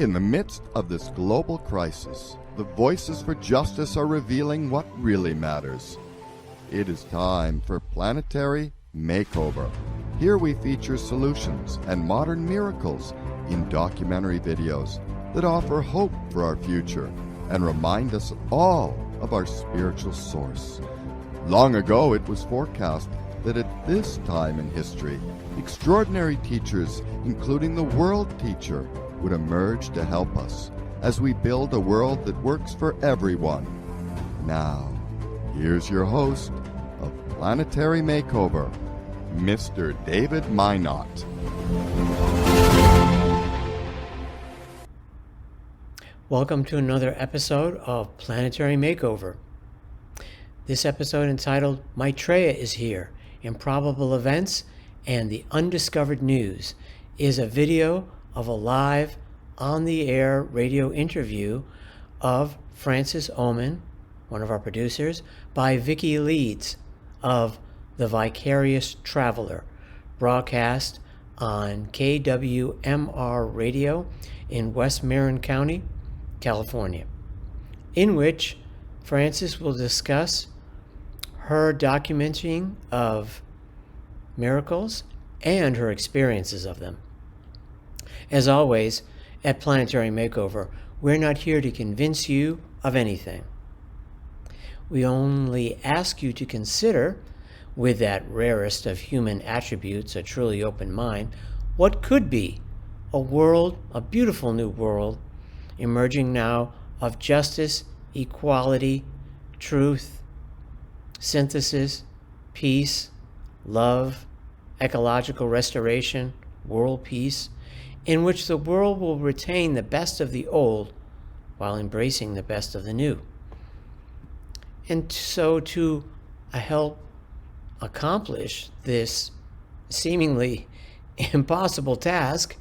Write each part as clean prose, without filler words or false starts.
In the midst of this global crisis, the voices for justice are revealing what really matters. It is time for Planetary Makeover. Here we feature solutions and modern miracles in documentary videos that offer hope for our future and remind us all of our spiritual source. Long ago, it was forecast that at this time in history, extraordinary teachers, including the world teacher, would emerge to help us as we build a world that works for everyone. Now, here's your host of Planetary Makeover, Mr. David Mynott. Welcome to another episode of Planetary Makeover. This episode, entitled Maitreya is Here, Improbable Events and the Undiscovered News, is a video of a live on-the-air radio interview of Frances Oman, one of our producers, by Vicki Leeds of the Vicarious Traveler, broadcast on KWMR radio in West Marin County, California, in which Frances will discuss her documenting of miracles and her experiences of them. As always, at Planetary Makeover, we're not here to convince you of anything. We only ask you to consider, with that rarest of human attributes, a truly open mind, what could be a world, a beautiful new world, emerging now of justice, equality, truth, synthesis, peace, love, ecological restoration, world peace, in which the world will retain the best of the old while embracing the best of the new. And so to help accomplish this seemingly impossible task,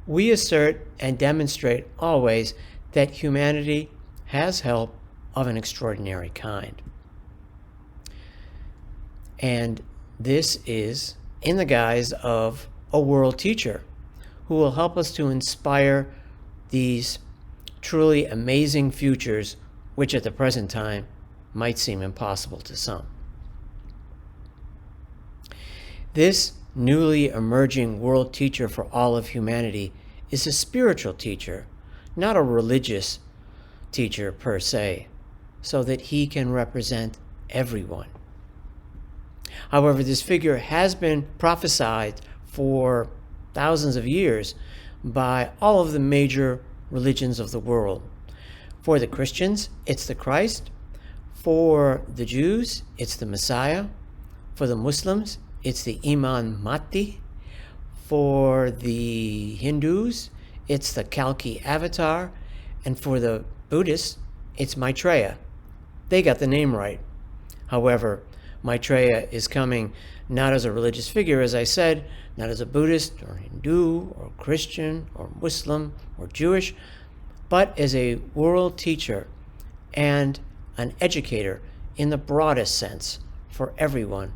we assert and demonstrate always that humanity has help of an extraordinary kind. And this is in the guise of a world teacher who will help us to inspire these truly amazing futures, which at the present time might seem impossible to some. This newly emerging world teacher for all of humanity is a spiritual teacher, not a religious teacher per se, so that he can represent everyone. However, this figure has been prophesied for thousands of years by all of the major religions of the world. For the Christians, it's the Christ. For the Jews, it's the Messiah. For the Muslims, it's the Imam Mahdi. For the Hindus, it's the Kalki Avatar. And for the Buddhists, it's Maitreya. They got the name right. However, Maitreya is coming not as a religious figure, as I said, not as a Buddhist or Hindu or Christian or Muslim or Jewish, but as a world teacher and an educator in the broadest sense for everyone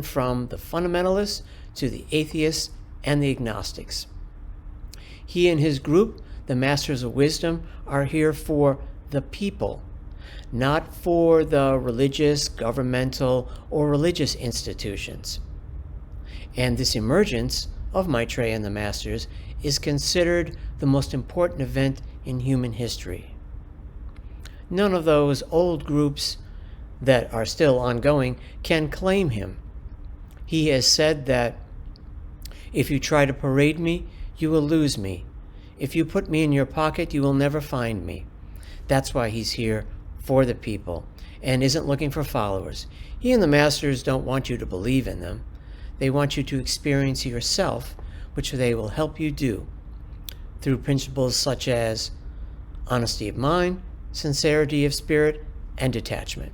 from the fundamentalists to the atheists and the agnostics. He and his group, the Masters of Wisdom, are here for the people, not for the religious, governmental, or religious institutions. And this emergence of Maitreya and the Masters is considered the most important event in human history. None of those old groups that are still ongoing can claim him. He has said that if you try to parade me, you will lose me. If you put me in your pocket, you will never find me. That's why he's here for the people and isn't looking for followers. He and the Masters don't want you to believe in them. They want you to experience yourself, which they will help you do through principles such as honesty of mind, sincerity of spirit, and detachment.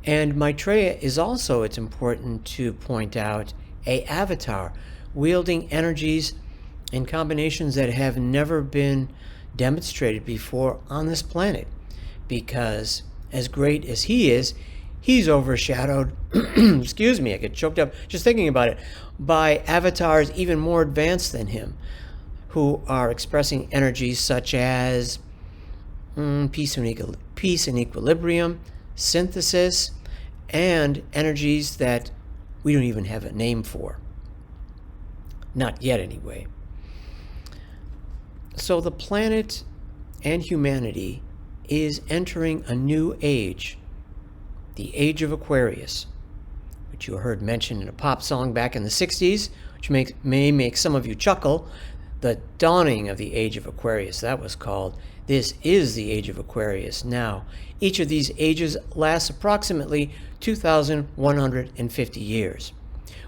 And Maitreya is also, it's important to point out, an avatar wielding energies in combinations that have never been demonstrated before on this planet, because as great as he is, he's overshadowed, excuse me, I get choked up just thinking about it, by avatars even more advanced than him, who are expressing energies such as peace and equilibrium, synthesis, and energies that we don't even have a name for. Not yet, anyway. So the planet and humanity is entering a new age, the age of Aquarius, which you heard mentioned in a pop song back in the 60s, which may make some of you chuckle. The dawning of the age of Aquarius, that was called. This is the age of Aquarius now. Each of these ages lasts approximately 2,150 years.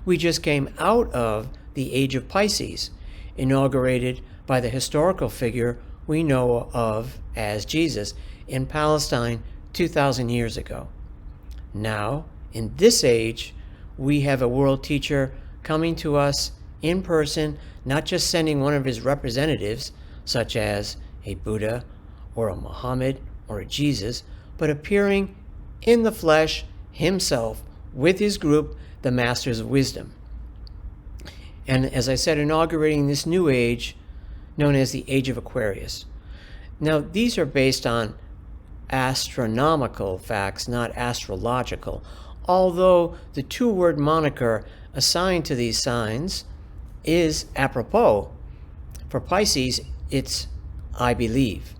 We just came out of the age of Pisces, inaugurated by the historical figure we know of as Jesus in Palestine 2,000 years ago. Now, in this age, we have a world teacher coming to us in person, not just sending one of his representatives, such as a Buddha or a Muhammad or a Jesus, but appearing in the flesh himself with his group, the Masters of Wisdom. And as I said, inaugurating this new age known as the Age of Aquarius. Now, these are based on astronomical facts, not astrological, although the two-word moniker assigned to these signs is apropos. For Pisces, it's I believe.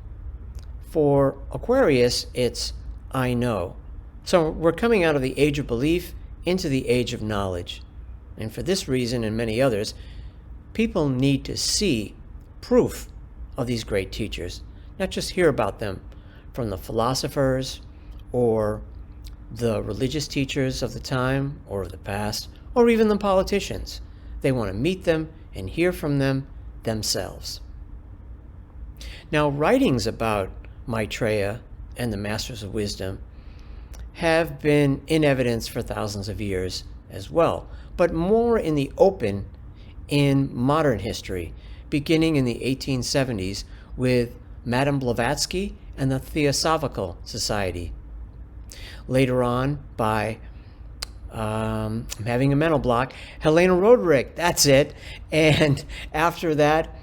For Aquarius, it's I know. So we're coming out of the age of belief into the age of knowledge. And for this reason and many others, people need to see proof of these great teachers, not just hear about them from the philosophers or the religious teachers of the time or of the past, or even the politicians. They want to meet them and hear from them themselves. Now, writings about Maitreya and the Masters of Wisdom have been in evidence for thousands of years as well, but more in the open in modern history, beginning in the 1870s with Madame Blavatsky and the Theosophical Society. Later on by, I'm having a mental block, Helena Roderick, that's it. And after that,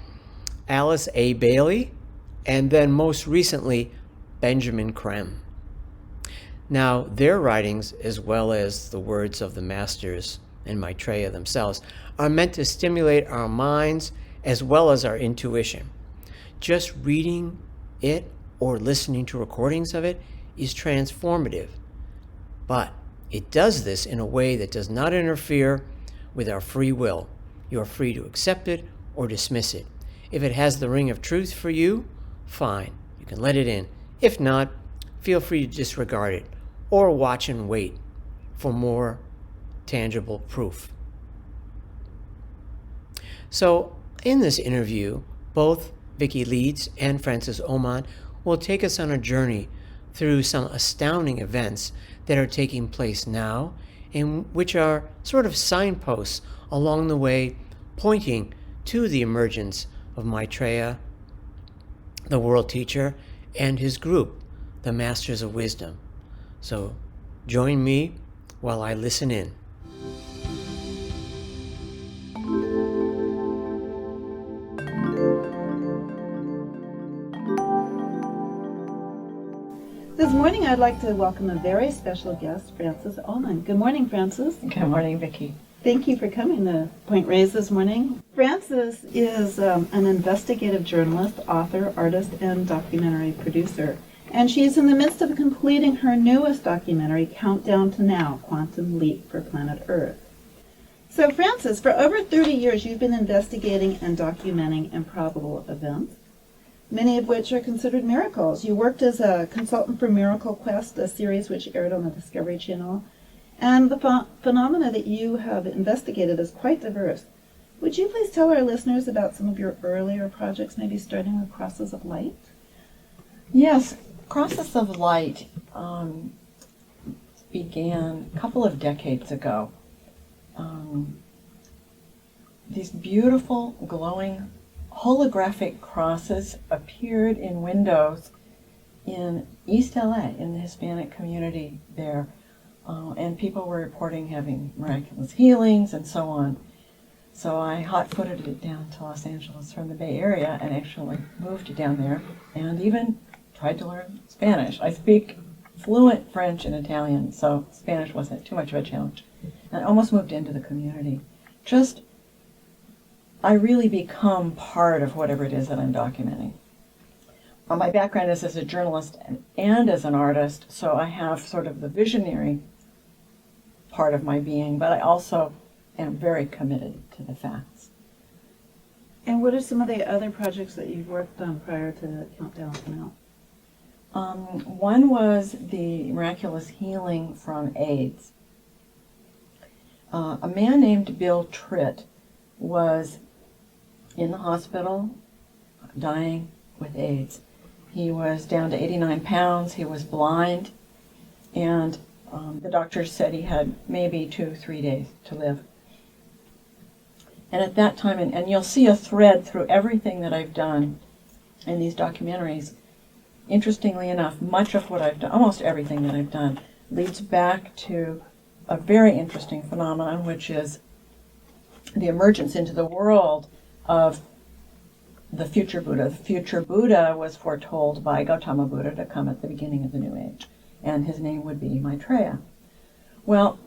Alice A. Bailey, and then most recently, Benjamin Creme. Now, their writings, as well as the words of the masters and Maitreya themselves, are meant to stimulate our minds as well as our intuition. Just reading it or listening to recordings of it is transformative, but it does this in a way that does not interfere with our free will. You are free to accept it or dismiss it. If it has the ring of truth for you, fine, you can let it in. If not, feel free to disregard it or watch and wait for more tangible proof. So, in this interview, both Vicki Leeds and Frances Oman will take us on a journey through some astounding events that are taking place now, and which are sort of signposts along the way pointing to the emergence of Maitreya, the world teacher, and his group, the Masters of Wisdom. So join me while I listen in. This morning I'd like to welcome a very special guest, Frances Oman. Good morning, Frances. Good morning, Vicki. Thank you for coming to Point Reyes this morning. Frances is an investigative journalist, author, artist, and documentary producer. And she's in the midst of completing her newest documentary, Countdown to Now, Quantum Leap for Planet Earth. So, Frances, for over 30 years you've been investigating and documenting improbable events, many of which are considered miracles. You worked as a consultant for Miracle Quest, a series which aired on the Discovery Channel, and the phenomena that you have investigated is quite diverse. Would you please tell our listeners about some of your earlier projects, maybe starting with Crosses of Light? Yes, Crosses of Light began a couple of decades ago. These beautiful, glowing, holographic crosses appeared in windows in East LA, in the Hispanic community there, and people were reporting having miraculous healings and so on. So I hot-footed it down to Los Angeles from the Bay Area and actually moved down there and even tried to learn Spanish. I speak fluent French and Italian, so Spanish wasn't too much of a challenge. And I almost moved into the community. I really become part of whatever it is that I'm documenting. My background is as a journalist and as an artist, so I have sort of the visionary part of my being, but I also am very committed to the facts. And what are some of the other projects that you've worked on prior to Countdown coming out? One was the miraculous healing from AIDS. A man named Bill Tritt was in the hospital dying with AIDS. He was down to 89 pounds, he was blind, and the doctors said he had maybe 2-3 days to live. And at that time, and you'll see a thread through everything that I've done in these documentaries, interestingly enough, much of what I've done, almost everything that I've done, leads back to a very interesting phenomenon, which is the emergence into the world of the future Buddha. The future Buddha was foretold by Gautama Buddha to come at the beginning of the New Age, and his name would be Maitreya. Well,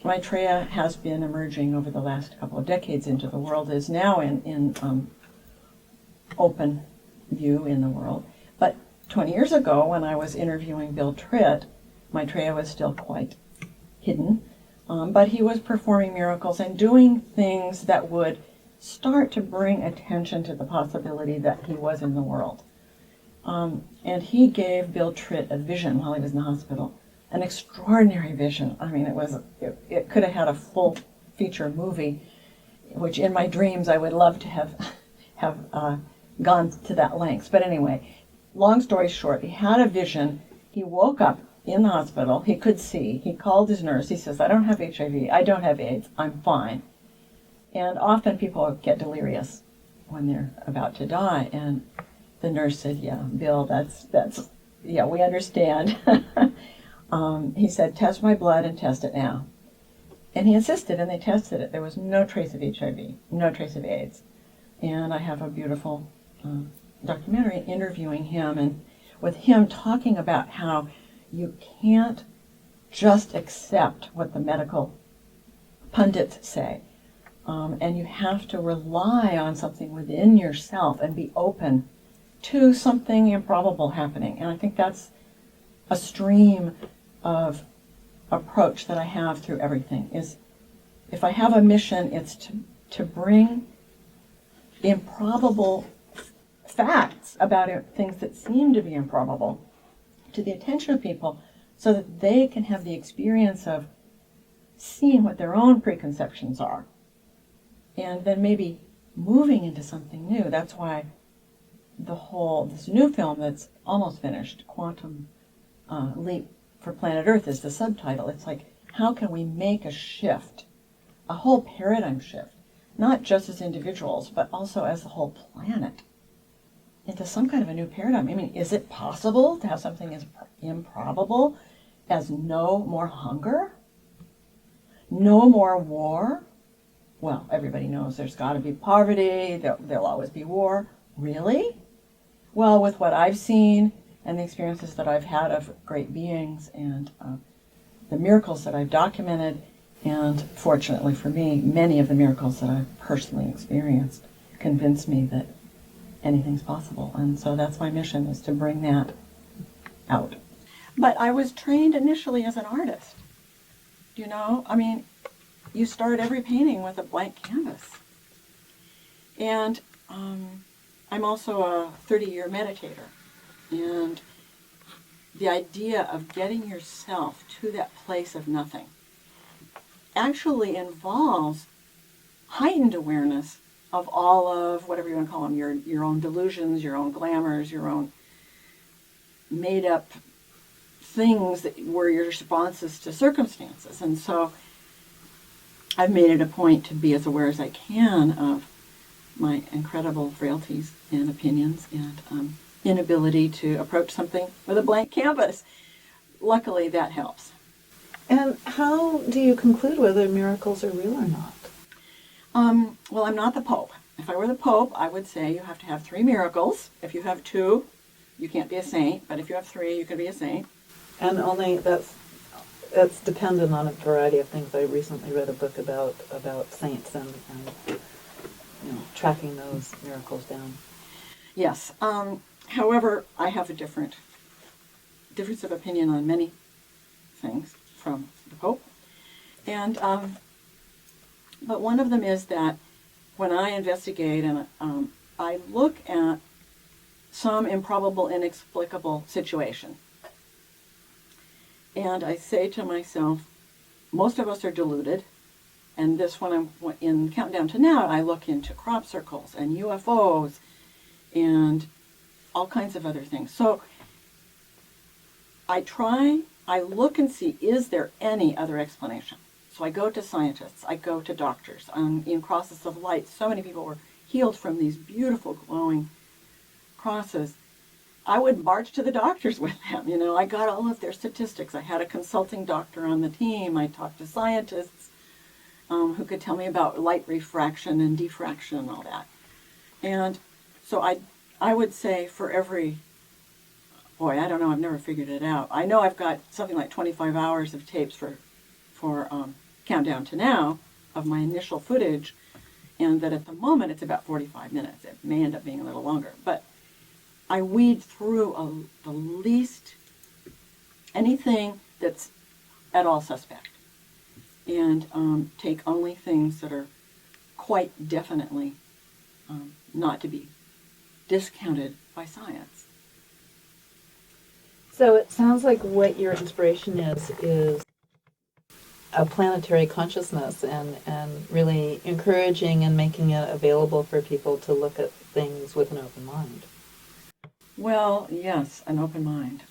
Maitreya has been emerging over the last couple of decades into the world, is now in open view in the world. But 20 years ago, when I was interviewing Bill Tritt, Maitreya was still quite hidden, but he was performing miracles and doing things that would start to bring attention to the possibility that he was in the world. And he gave Bill Tritt a vision while he was in the hospital, an extraordinary vision. I mean, it could have had a full feature movie, which in my dreams I would love to have gone to that length. But anyway, long story short, he had a vision. He woke up in the hospital. He could see. He called his nurse. He says, "I don't have HIV. I don't have AIDS. I'm fine." And often people get delirious when they're about to die. And the nurse said, "Yeah, Bill, yeah, we understand." He said, "Test my blood and test it now." And he insisted, and they tested it. There was no trace of HIV, no trace of AIDS. And I have a beautiful documentary interviewing him, and with him talking about how you can't just accept what the medical pundits say. And you have to rely on something within yourself and be open to something improbable happening. And I think that's a stream of approach that I have through everything. Is if I have a mission, it's to bring improbable facts about things that seem to be improbable to the attention of people so that they can have the experience of seeing what their own preconceptions are and then maybe moving into something new. That's why this new film that's almost finished, Quantum Leap for Planet Earth, is the subtitle. It's like, how can we make a shift, a whole paradigm shift, not just as individuals, but also as the whole planet, into some kind of a new paradigm? I mean, is it possible to have something as improbable as no more hunger? No more war? Well, everybody knows there's got to be poverty, there'll always be war. Really? Well, with what I've seen and the experiences that I've had of great beings and the miracles that I've documented, and fortunately for me, many of the miracles that I've personally experienced convince me that anything's possible. And so that's my mission, is to bring that out. But I was trained initially as an artist. You know, I mean, you start every painting with a blank canvas. And I'm also a 30-year meditator. And the idea of getting yourself to that place of nothing actually involves heightened awareness of all of, whatever you want to call them, your own delusions, your own glamours, your own made-up things that were your responses to circumstances. And so I've made it a point to be as aware as I can of my incredible frailties and opinions and inability to approach something with a blank canvas. Luckily, that helps. And how do you conclude whether miracles are real or not? Well, I'm not the Pope. If I were the Pope, I would say you have to have 3 miracles. If you have 2, you can't be a saint. But if you have 3, you can be a saint. And only that's dependent on a variety of things. I recently read a book about saints and tracking those miracles down. Yes. However, I have a difference of opinion on many things from the Pope. And but one of them is that when I investigate and I look at some improbable, inexplicable situation, and I say to myself, most of us are deluded. And this, when I'm in Countdown to Now, I look into crop circles and UFOs and all kinds of other things. So I look and see, is there any other explanation? So I go to scientists, I go to doctors. In Crosses of Light, so many people were healed from these beautiful glowing crosses. I would march to the doctors with them. I got all of their statistics. I had a consulting doctor on the team. I talked to scientists who could tell me about light refraction and diffraction and all that. And so I would say for every, boy, I don't know, I've never figured it out. I know I've got something like 25 hours of tapes for Countdown to Now of my initial footage, and that at the moment it's about 45 minutes. It may end up being a little longer, but I weed through the least anything that's at all suspect, and take only things that are quite definitely not to be discounted by science. So it sounds like what your inspiration is a planetary consciousness and really encouraging and making it available for people to look at things with an open mind. Well, yes, an open mind.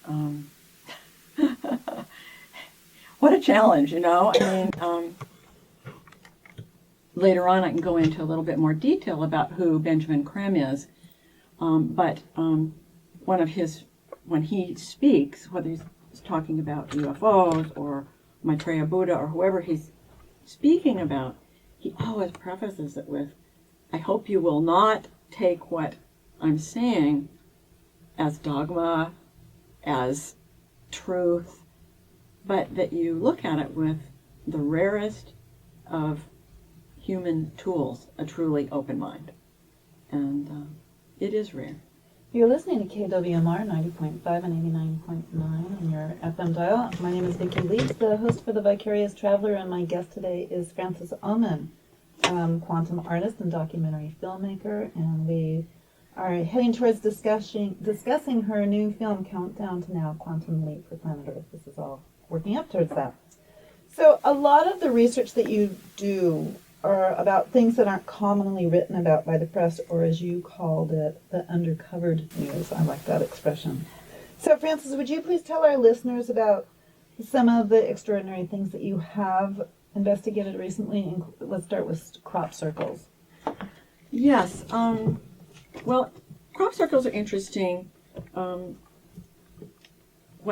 What a challenge, later on I can go into a little bit more detail about who Benjamin Creme is. But one of his, when he speaks, whether he's talking about UFOs or Maitreya Buddha or whoever he's speaking about, he always prefaces it with, I hope you will not take what I'm saying as dogma, as truth, but that you look at it with the rarest of human tools, a truly open mind. And it is rare. You're listening to KWMR 90.5 and 89.9 on your FM dial. My name is Vicki Leeds, the host for the Vicarious Traveler, and my guest today is Frances Oman, quantum artist and documentary filmmaker, and we are heading towards discussing her new film, Countdown to Now, Quantum Leap for Planet Earth. This is all working up towards that. So a lot of the research that you do are about things that aren't commonly written about by the press, or as you called it, the undercovered news. I like that expression. So Frances, would you please tell our listeners about some of the extraordinary things that you have investigated recently? Let's start with crop circles. Yes. Well, crop circles are interesting. When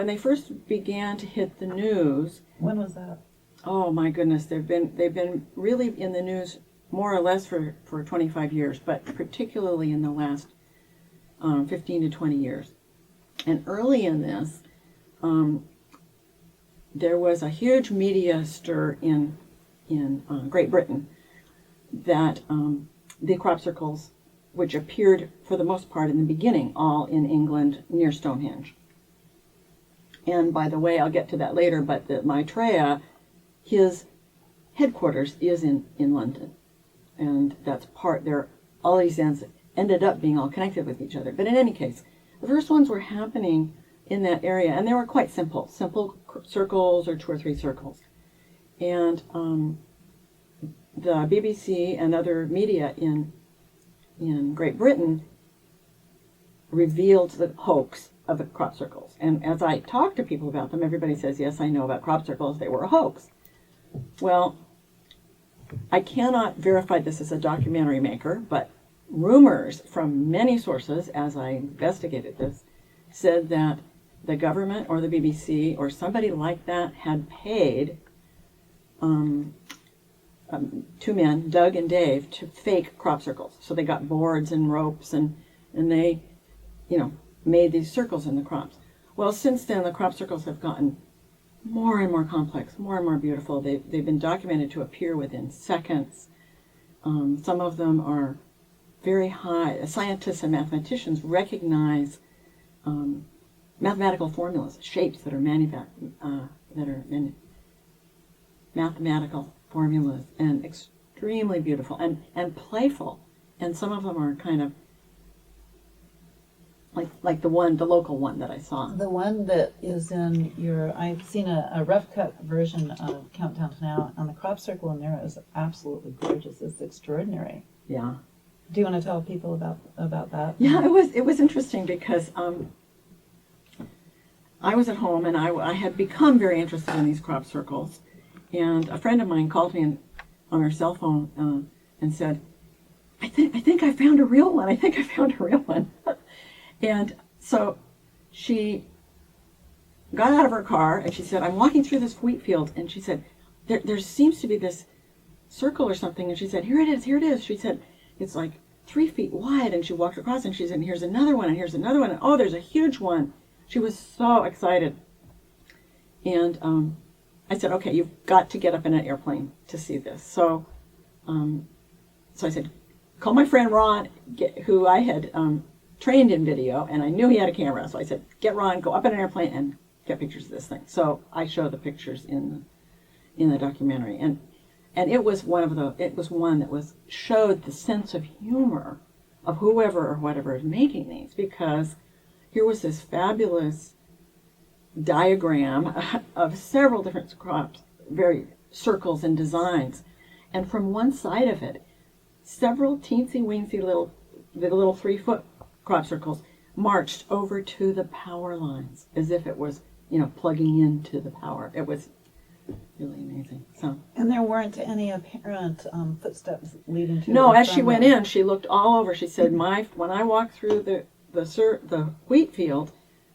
they first began to hit the news. When was that? Oh my goodness, they've been really in the news more or less for 25 years, but particularly in the last 15 to 20 years. And early in this, there was a huge media stir in Great Britain that the crop circles, which appeared for the most part in the beginning all in England near Stonehenge. And by the way, I'll get to that later, but the Maitreya, his headquarters is in London, and that's part there. All these ends ended up being all connected with each other. But in any case, the first ones were happening in that area, and they were quite simple circles or 2 or 3 circles. And the BBC and other media in Great Britain revealed the hoax of the crop circles. And as I talk to people about them, everybody says, yes, I know about crop circles, they were a hoax. Well, I cannot verify this as a documentary maker, but rumors from many sources, as I investigated this, said that the government or the BBC or somebody like that had paid two men, Doug and Dave, to fake crop circles. So they got boards and ropes and they, made these circles in the crops. Well, since then, the crop circles have gotten more and more complex, more and more beautiful. They've been documented to appear within seconds. Some of them are very high. Scientists and mathematicians recognize mathematical formulas, shapes that are mathematical formulas, and extremely beautiful and playful. And some of them are kind of like the local one that I saw. The one that is in I've seen a rough cut version of Countdown to Now, and the crop circle in there is absolutely gorgeous. It's extraordinary. Yeah. Do you want to tell people about that? Yeah, it was interesting because I was at home and I had become very interested in these crop circles, and a friend of mine called me on her cell phone and said, I think I found a real one. I think I found a real one. And so she got out of her car and she said, I'm walking through this wheat field, and she said, there seems to be this circle or something, and she said, here it is. She said, it's like 3 feet wide, and she walked across and she said, here's another one, and here's another one, and oh, there's a huge one. She was so excited. And I said, okay, you've got to get up in an airplane to see this. So I said, call my friend Ron, who I had trained in video, and I knew he had a camera. So I said, get Ron, go up in an airplane and get pictures of this thing. So I show the pictures in the documentary, and it was one that showed the sense of humor of whoever or whatever is making these, because here was this fabulous diagram of several different crops, very circles and designs, and from one side of it, several teensy-weensy little 3-foot crop circles marched over to the power lines as if it was, plugging into the power. It was really amazing. So. And there weren't any apparent footsteps leading to. No, as she went in, she looked all over. She said, when I walked through the wheat field,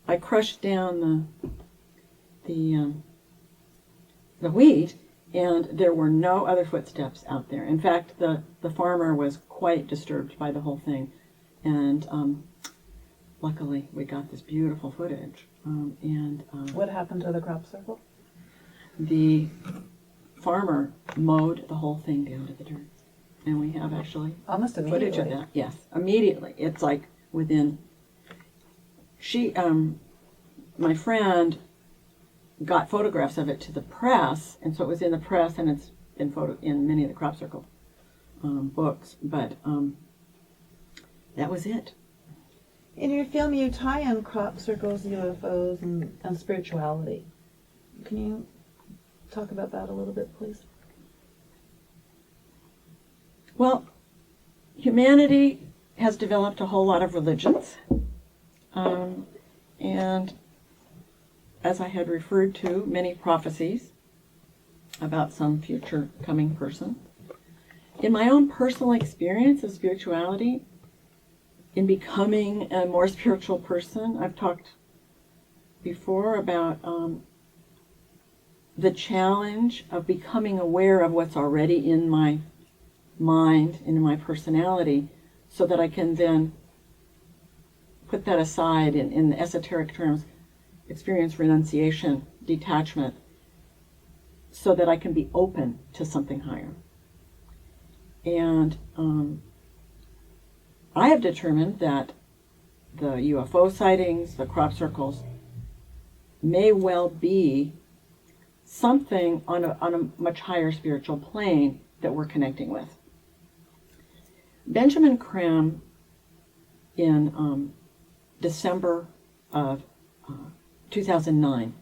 I crushed down the wheat, and there were no other footsteps out there. In fact, the farmer was quite disturbed by the whole thing, and luckily we got this beautiful footage. What happened to the crop circle? The farmer mowed the whole thing down to the dirt, and we have actually almost immediately footage of that. Yes, immediately. It's like within. My friend got photographs of it to the press, and so it was in the press, and it's been in many of the crop circle books. But that was it. In your film, you tie in crop circles, UFOs, and spirituality. Can you talk about that a little bit, please? Well, humanity has developed a whole lot of religions. And as I had referred to, many prophecies about some future coming person. In my own personal experience of spirituality, in becoming a more spiritual person, I've talked before about the challenge of becoming aware of what's already in my mind, in my personality, so that I can then put that aside in the esoteric terms, experience renunciation, detachment, so that I can be open to something higher. And I have determined that the UFO sightings, the crop circles, may well be something on a much higher spiritual plane that we're connecting with. Benjamin Crumb, in December of 2009,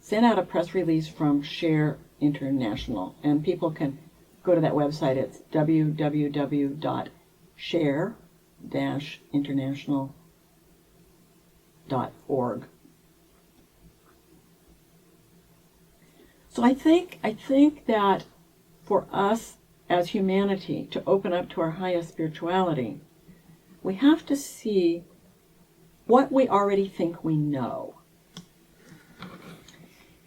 sent out a press release from Share International, and people can go to that website. It's www.share-international.org. So I think that for us as humanity to open up to our highest spirituality, we have to see what we already think we know.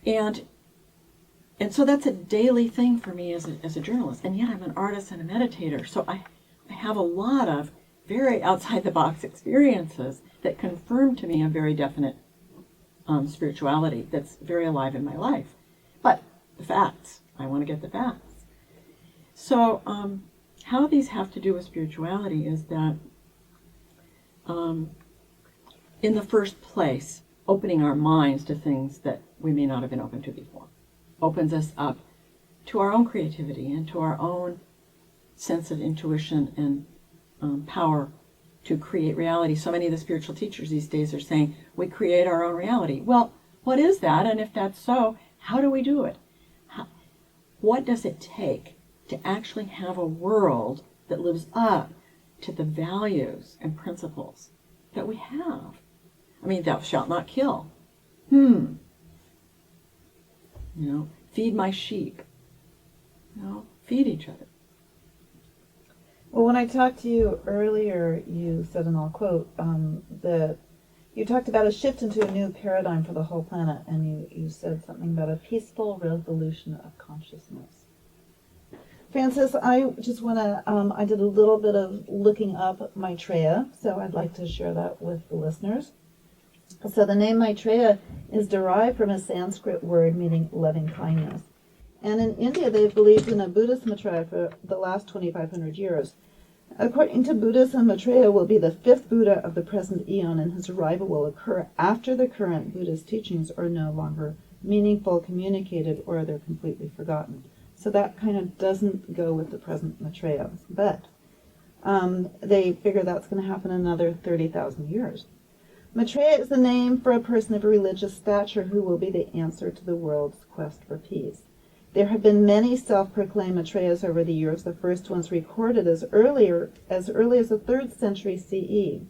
And And so that's a daily thing for me as a journalist. And yet I'm an artist and a meditator. So I have a lot of very outside-the-box experiences that confirm to me a very definite spirituality that's very alive in my life. But the facts, I want to get the facts. So how these have to do with spirituality is that in the first place, opening our minds to things that we may not have been open to before opens us up to our own creativity and to our own sense of intuition and power to create reality. So many of the spiritual teachers these days are saying we create our own reality. Well, what is that? And if that's so, how do we do it? What does it take to actually have a world that lives up to the values and principles that we have? I mean, thou shalt not kill. Feed my sheep. Feed each other. Well, when I talked to you earlier, you said, and I'll quote, that you talked about a shift into a new paradigm for the whole planet, and you said something about a peaceful revolution of consciousness. Frances, I just want to, I did a little bit of looking up Maitreya, so I'd like to share that with the listeners. So the name Maitreya is derived from a Sanskrit word meaning loving kindness. And in India, they've believed in a Buddhist Maitreya for the last 2,500 years. According to Buddhism, Maitreya will be the fifth Buddha of the present eon, and his arrival will occur after the current Buddhist teachings are no longer meaningful, communicated, or they're completely forgotten. So that kind of doesn't go with the present Maitreya. But they figure that's going to happen in another 30,000 years. Maitreya is the name for a person of a religious stature who will be the answer to the world's quest for peace. There have been many self-proclaimed Maitreyas over the years, the first ones recorded as early as the 3rd century CE.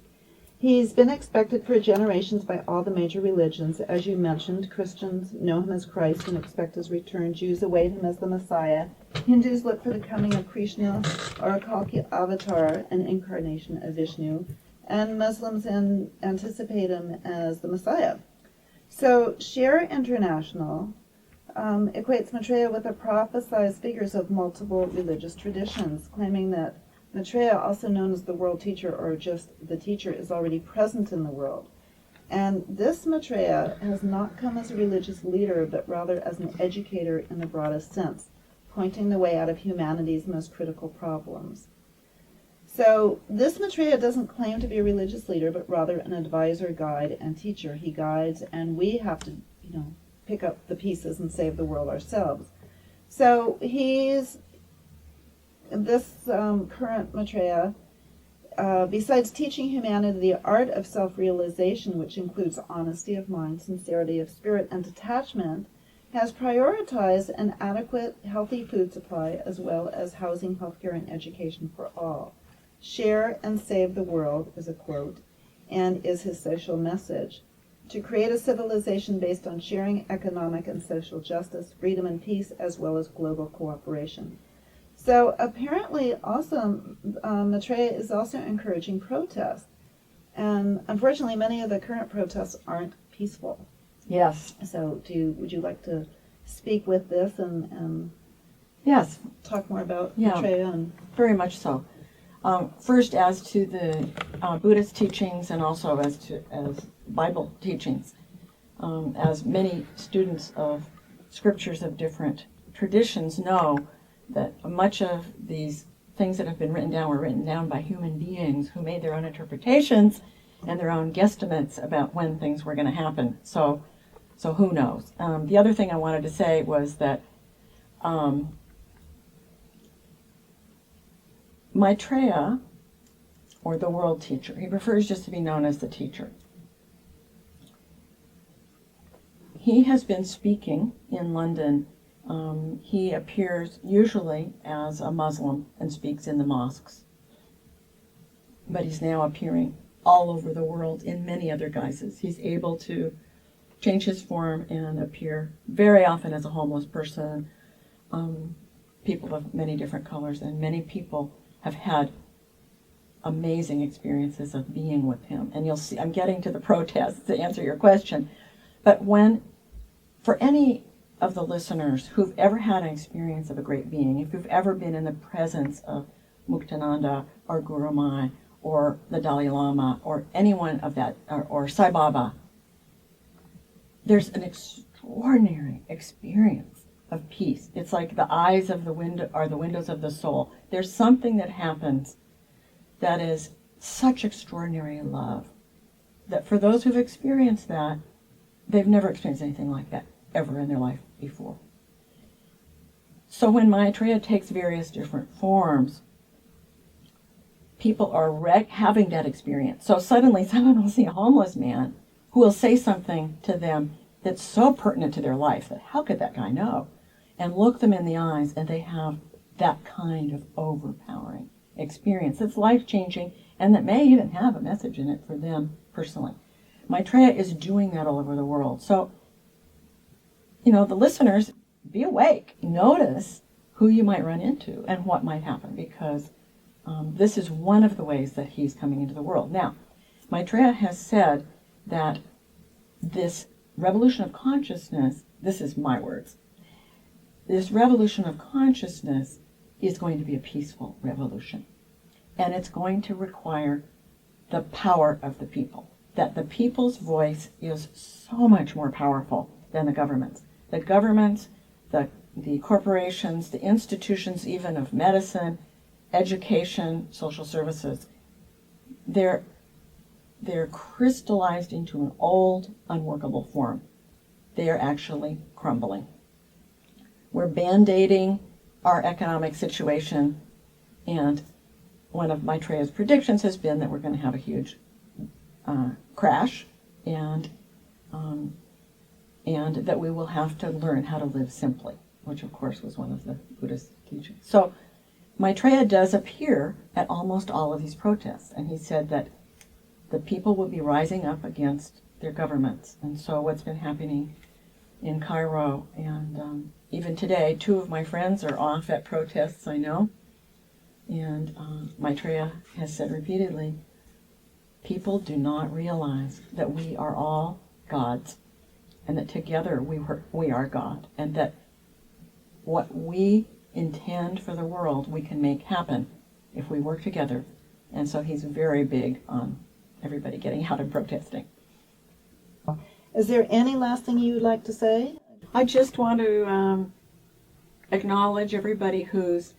He's been expected for generations by all the major religions. As you mentioned, Christians know him as Christ and expect his return. Jews await him as the Messiah. Hindus look for the coming of Krishna or a Kalki avatar, an incarnation of Vishnu. And Muslims anticipate him as the Messiah. So Share International equates Maitreya with the prophesized figures of multiple religious traditions, claiming that Maitreya, also known as the world teacher or just the teacher, is already present in the world. And this Maitreya has not come as a religious leader, but rather as an educator in the broadest sense, pointing the way out of humanity's most critical problems. So this Maitreya doesn't claim to be a religious leader, but rather an advisor, guide, and teacher. He guides, and we have to, pick up the pieces and save the world ourselves. So he's this current Maitreya, besides teaching humanity the art of self-realization, which includes honesty of mind, sincerity of spirit, and detachment, has prioritized an adequate, healthy food supply as well as housing, healthcare, and education for all. Share and save the world is a quote, and is his social message. To create a civilization based on sharing economic and social justice, freedom and peace, as well as global cooperation. So apparently also, Maitreya is also encouraging protest. And unfortunately, many of the current protests aren't peaceful. Yes. So would you like to speak with this and yes, talk more about Maitreya? And very much so. First, as to the Buddhist teachings and also as Bible teachings, as many students of scriptures of different traditions know, that much of these things that have been written down were written down by human beings who made their own interpretations and their own guesstimates about when things were going to happen. So who knows? The other thing I wanted to say was that Maitreya, or the world teacher, he prefers just to be known as the teacher. He has been speaking in London. He appears usually as a Muslim and speaks in the mosques. But he's now appearing all over the world in many other guises. He's able to change his form and appear very often as a homeless person, people of many different colors, and many people have had amazing experiences of being with him. And you'll see, I'm getting to the protests to answer your question, but for any of the listeners who've ever had an experience of a great being, if you've ever been in the presence of Muktananda or Guru Mai or the Dalai Lama or anyone of that, or Sai Baba, there's an extraordinary experience of peace. It's like the eyes of the window are the windows of the soul. There's something that happens that is such extraordinary love that for those who've experienced that, they've never experienced anything like that ever in their life before. So when Maitreya takes various different forms, people are having that experience. So suddenly someone will see a homeless man who will say something to them that's so pertinent to their life that how could that guy know? And look them in the eyes, and they have that kind of overpowering experience that's life-changing and that may even have a message in it for them personally. Maitreya is doing that all over the world. So, the listeners, be awake. Notice who you might run into and what might happen, because this is one of the ways that he's coming into the world. Now, Maitreya has said that this revolution of consciousness, this is my words, this revolution of consciousness is going to be a peaceful revolution. And it's going to require the power of the people. That the people's voice is so much more powerful than the government's. The governments, the corporations, the institutions even of medicine, education, social services, they're crystallized into an old, unworkable form. They are actually crumbling. We're band-aiding our economic situation, and one of Maitreya's predictions has been that we're going to have a huge crash, and that we will have to learn how to live simply, which of course was one of the Buddhist teachings. So Maitreya does appear at almost all of these protests, and he said that the people will be rising up against their governments. And so what's been happening in Cairo, and even today, 2 of my friends are off at protests, I know, and Maitreya has said repeatedly, people do not realize that we are all gods, and that together we are God, and that what we intend for the world we can make happen if we work together. And so he's very big on everybody getting out and protesting. Is there any last thing you would like to say? I just want to acknowledge everybody who's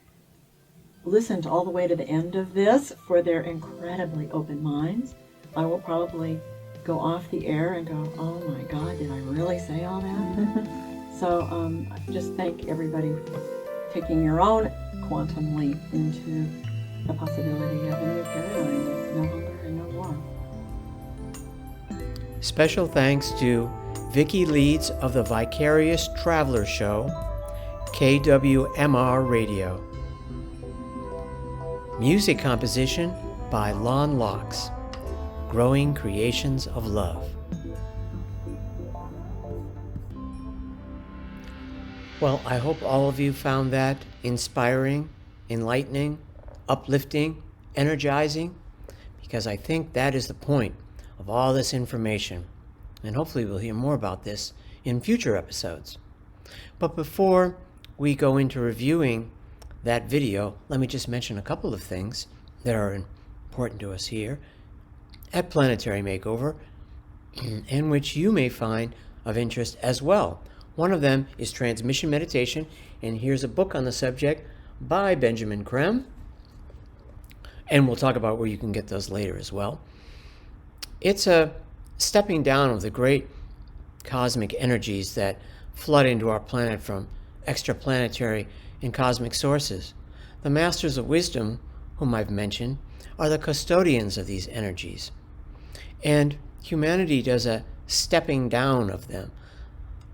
listened all the way to the end of this for their incredibly open minds. I will probably go off the air and go, oh my God, did I really say all that? So just thank everybody for taking your own quantum leap into the possibility of a new paradigm with no hunger and no war. Special thanks to Vicki Leeds of the Vicarious Traveler Show, KWMR Radio. Music composition by Lon Locks, Growing Creations of Love. Well, I hope all of you found that inspiring, enlightening, uplifting, energizing, because I think that is the point of all this information. And hopefully we'll hear more about this in future episodes. But before we go into reviewing that video, let me just mention a couple of things that are important to us here at Planetary Makeover, and which you may find of interest as well. One of them is transmission meditation, and here's a book on the subject by Benjamin Creme, and we'll talk about where you can get those later as well. It's a stepping down of the great cosmic energies that flood into our planet from extraplanetary and cosmic sources. The Masters of Wisdom, whom I've mentioned, are the custodians of these energies. And humanity does a stepping down of them,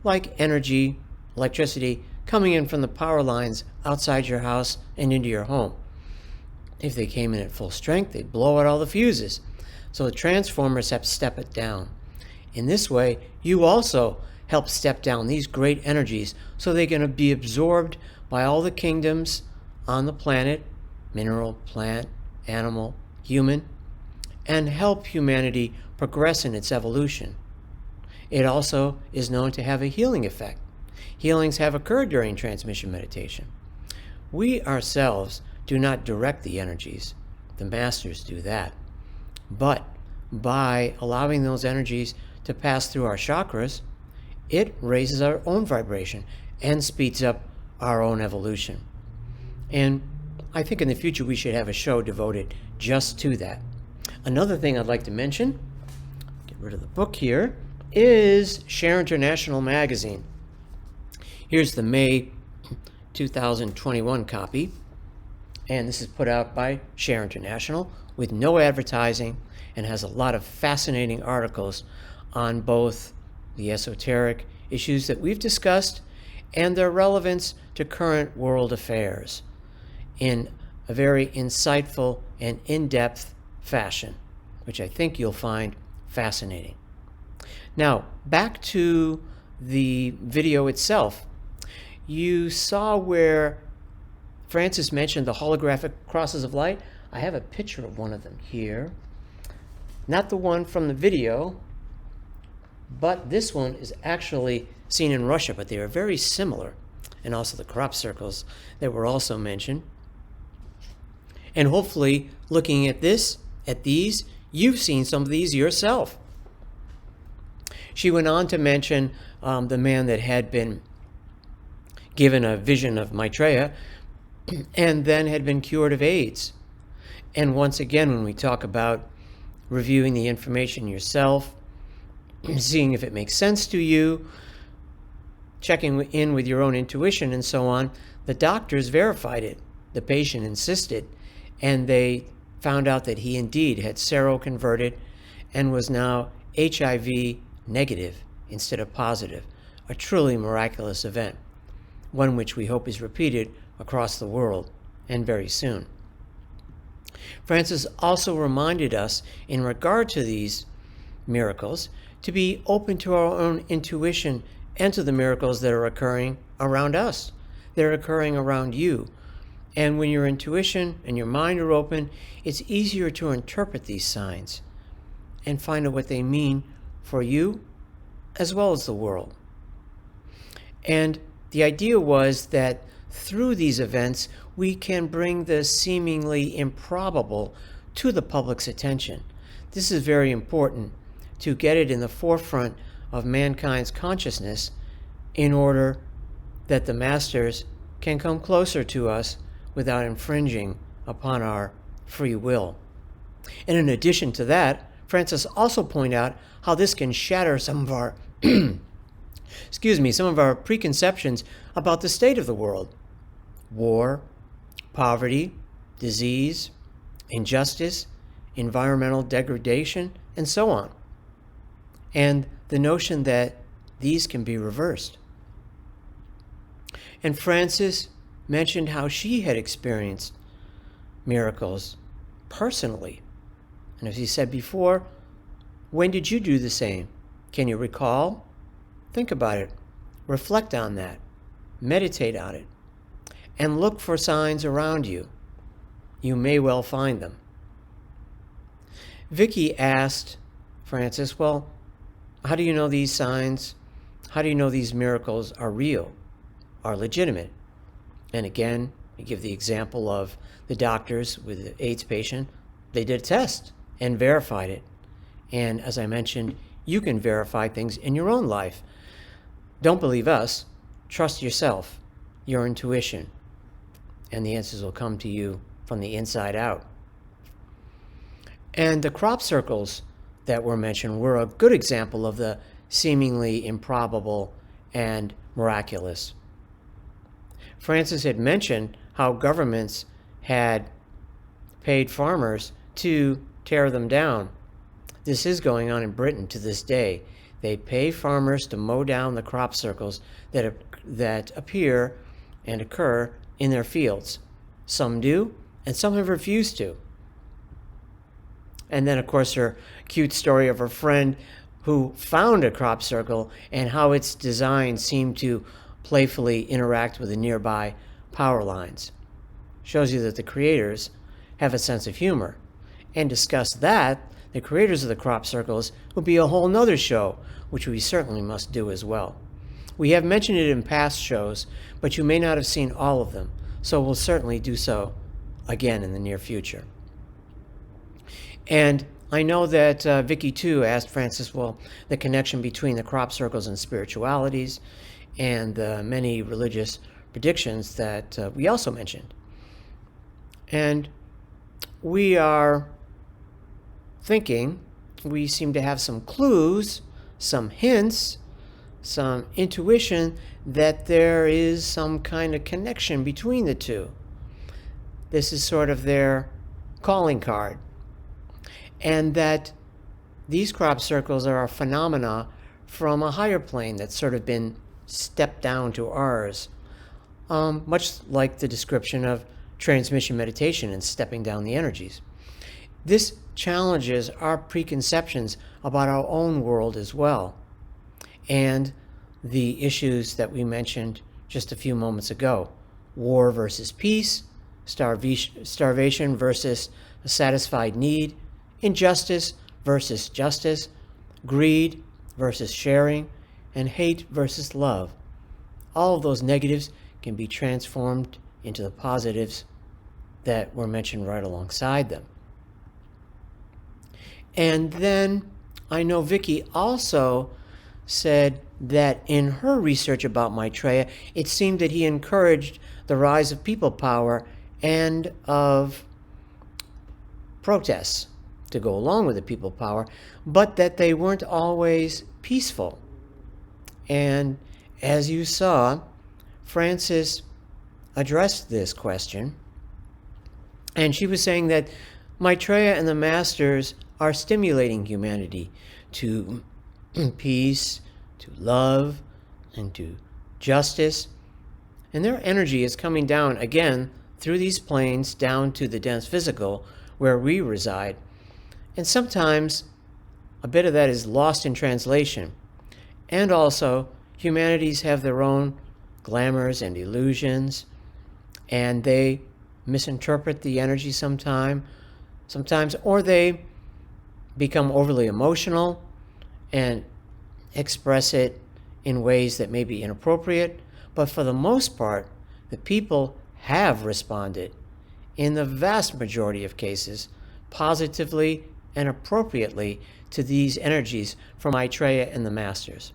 like energy, electricity, coming in from the power lines outside your house and into your home. If they came in at full strength, they'd blow out all the fuses. So the transformers have to step it down. In this way, you also help step down these great energies so they're going to be absorbed by all the kingdoms on the planet, mineral, plant, animal, human, and help humanity progress in its evolution. It also is known to have a healing effect. Healings have occurred during transmission meditation. We ourselves do not direct the energies. The masters do that. But by allowing those energies to pass through our chakras, it raises our own vibration and speeds up our own evolution. And I think in the future we should have a show devoted just to that. Another thing I'd like to mention, get rid of the book here, is Share International magazine. Here's the May 2021 copy, and this is put out by Share International with no advertising and has a lot of fascinating articles on both the esoteric issues that we've discussed and their relevance to current world affairs in a very insightful and in-depth fashion, which I think you'll find fascinating. Now, back to the video itself. You saw where Frances mentioned the holographic crosses of light. I have a picture of one of them here. Not the one from the video, but this one is actually seen in Russia, but they are very similar. And also the crop circles that were also mentioned. And hopefully, looking at these, you've seen some of these yourself. She went on to mention the man that had been given a vision of Maitreya and then had been cured of AIDS. And once again, when we talk about reviewing the information yourself, seeing if it makes sense to you, checking in with your own intuition and so on, the doctors verified it. The patient insisted, and they found out that he indeed had seroconverted and was now HIV negative instead of positive. A truly miraculous event, one which we hope is repeated across the world and very soon. Frances also reminded us in regard to these miracles to be open to our own intuition and to the miracles that are occurring around us. They're occurring around you. And when your intuition and your mind are open, it's easier to interpret these signs and find out what they mean for you as well as the world. And the idea was that through these events, we can bring the seemingly improbable to the public's attention. This is very important to get it in the forefront of mankind's consciousness in order that the masters can come closer to us without infringing upon our free will. And in addition to that, Frances also pointed out how this can shatter some of our some of our preconceptions about the state of the world. War, poverty, disease, injustice, environmental degradation, and so on. And the notion that these can be reversed. And Frances mentioned how she had experienced miracles personally. And as he said before, when did you do the same? Can you recall? Think about it. Reflect on that. Meditate on it. And look for signs around you. You may well find them. Vicki asked Frances, well, how do you know these signs? How do you know these miracles are real, are legitimate? And again, I give the example of the doctors with the AIDS patient. They did a test and verified it. And as I mentioned, you can verify things in your own life. Don't believe us. Trust yourself, your intuition, and the answers will come to you from the inside out. And the crop circles that were mentioned were a good example of the seemingly improbable and miraculous. Frances had mentioned how governments had paid farmers to tear them down. This is going on in Britain to this day. They pay farmers to mow down the crop circles that appear and occur in their fields. Some do, and some have refused to. And then, of course, her cute story of her friend who found a crop circle and how its design seemed to playfully interact with the nearby power lines. Shows you that the creators have a sense of humor. And discuss that, the creators of the crop circles, will be a whole nother show, which we certainly must do as well. We have mentioned it in past shows, but you may not have seen all of them, so we'll certainly do so again in the near future. And I know that Vicki too asked Frances, well, the connection between the crop circles and spiritualities and the many religious predictions that we also mentioned. And we are thinking, we seem to have some clues, some hints, some intuition that there is some kind of connection between the two. This is sort of their calling card. And that these crop circles are a phenomena from a higher plane that's sort of been stepped down to ours, much like the description of transmission meditation and stepping down the energies. This challenges our preconceptions about our own world as well, and the issues that we mentioned just a few moments ago: war versus peace, starvation versus a satisfied need, injustice versus justice, greed versus sharing, and hate versus love. All of those negatives can be transformed into the positives that were mentioned right alongside them. And then I know Vicki also said that in her research about Maitreya, it seemed that he encouraged the rise of people power and of protests to go along with the people power, but that they weren't always peaceful. And as you saw, Frances addressed this question, and she was saying that Maitreya and the masters are stimulating humanity to peace, to love, and to justice. And their energy is coming down again through these planes down to the dense physical where we reside. And sometimes a bit of that is lost in translation. And also, humanities have their own glamours and illusions, and they misinterpret the energy sometimes, or they become overly emotional and express it in ways that may be inappropriate. But for the most part, the people have responded, in the vast majority of cases, positively and appropriately to these energies from Maitreya and the masters.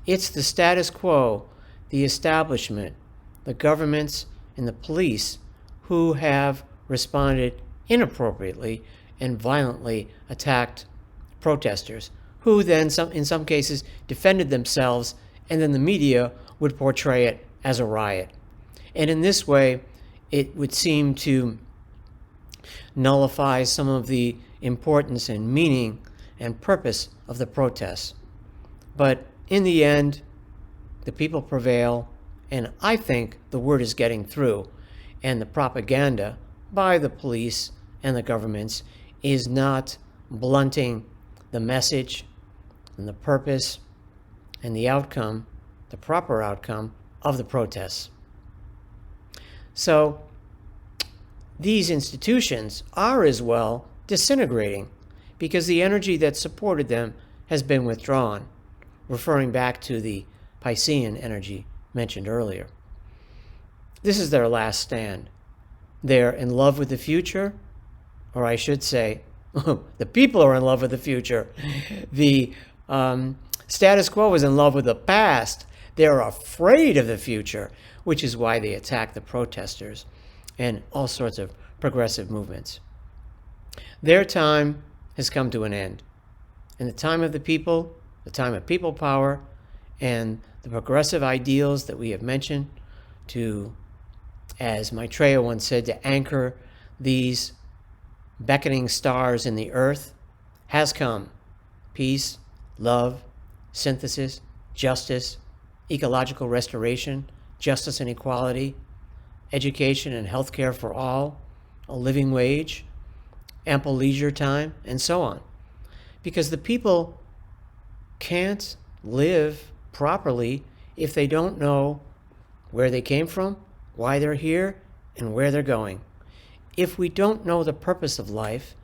It's the status quo, the establishment, the governments, and the police who have responded inappropriately and violently attacked protesters, who then in some cases defended themselves, and then the media would portray it as a riot. And in this way, it would seem to nullify some of the importance and meaning and purpose of the protests. But in the end, the people prevail, and I think the word is getting through, and the propaganda by the police and the governments is not blunting the message and the purpose and the outcome, the proper outcome of the protests. So these institutions are as well disintegrating because the energy that supported them has been withdrawn, referring back to the Piscean energy mentioned earlier. This is their last stand. They're in love with the future, or I should say, the people are in love with the future. The status quo is in love with the past. They're afraid of the future, which is why they attack the protesters and all sorts of progressive movements. Their time has come to an end. And the time of the people, the time of people power, and the progressive ideals that we have mentioned to, as Maitreya once said, to anchor these beckoning stars in the earth, has come. Peace, love, synthesis, justice, ecological restoration, justice and equality, education and health care for all, a living wage, ample leisure time, and so on. Because the people can't live properly if they don't know where they came from, why they're here, and where they're going. If we don't know the purpose of life,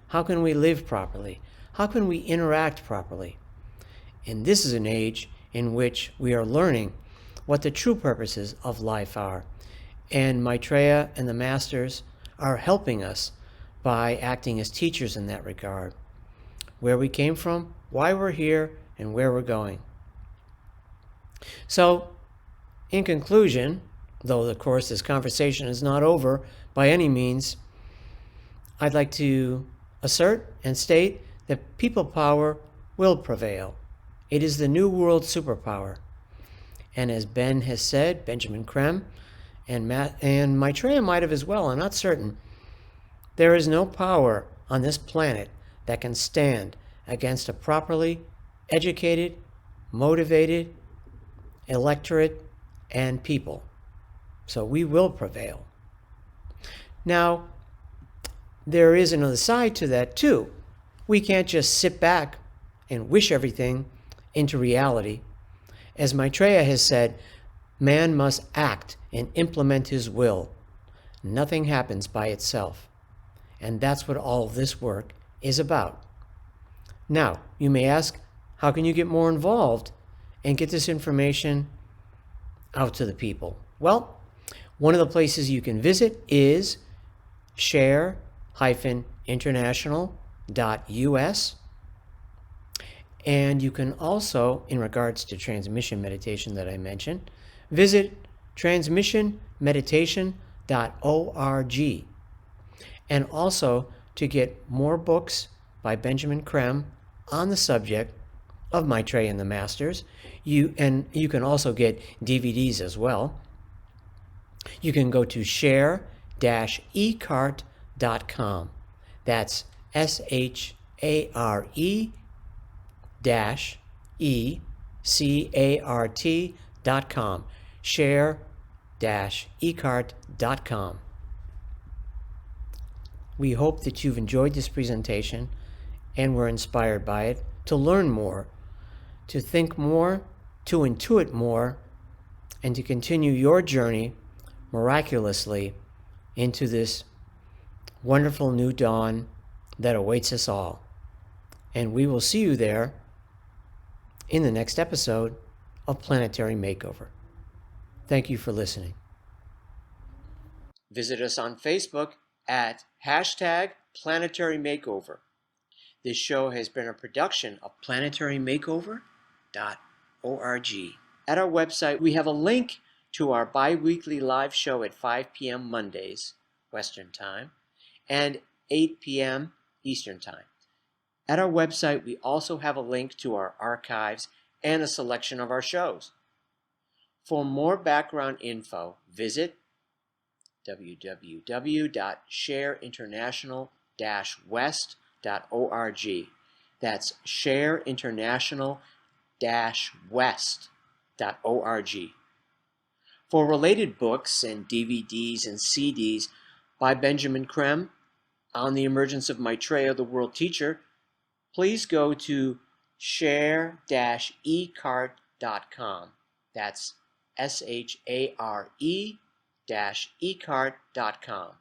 how can we live properly? How can we interact properly? And this is an age in which we are learning what the true purposes of life are. And Maitreya and the Masters are helping us by acting as teachers in that regard. Where we came from, why we're here, and where we're going. So, in conclusion, though of course this conversation is not over by any means, I'd like to assert and state that people power will prevail. It is the new world superpower. And as Ben has said, Benjamin Creme, and Maitreya might have as well, I'm not certain, there is no power on this planet that can stand against a properly educated, motivated electorate and people. So we will prevail. Now, there is another side to that too. We can't just sit back and wish everything into reality. As Maitreya has said, man must act and implement his will. Nothing happens by itself. And that's what all of this work is about. Now, you may ask, how can you get more involved and get this information out to the people? Well, one of the places you can visit is share-international.us. And you can also, in regards to transmission meditation that I mentioned, visit transmissionmeditation.org. And also to get more books by Benjamin Creme on the subject of Maitreya and the Masters. You can also get DVDs as well. You can go to share-ecart.com. That's share-ecart.com. Share-ecart.com. We hope that you've enjoyed this presentation and were inspired by it to learn more, to think more, to intuit more, and to continue your journey miraculously into this wonderful new dawn that awaits us all. And we will see you there in the next episode of Planetary Makeover. Thank you for listening. Visit us on Facebook at #Planetary Makeover. This show has been a production of planetarymakeover.org. At our website, we have a link to our bi-weekly live show at 5 p.m. Mondays, Western Time, and 8 p.m. Eastern Time. At our website, we also have a link to our archives and a selection of our shows. For more background info, visit www.shareinternational-west.org. That's shareinternational-west.org. For related books and DVDs and CDs by Benjamin Creme on the emergence of Maitreya, the world teacher, please go to share-ecart.com. That's share-ecart.com.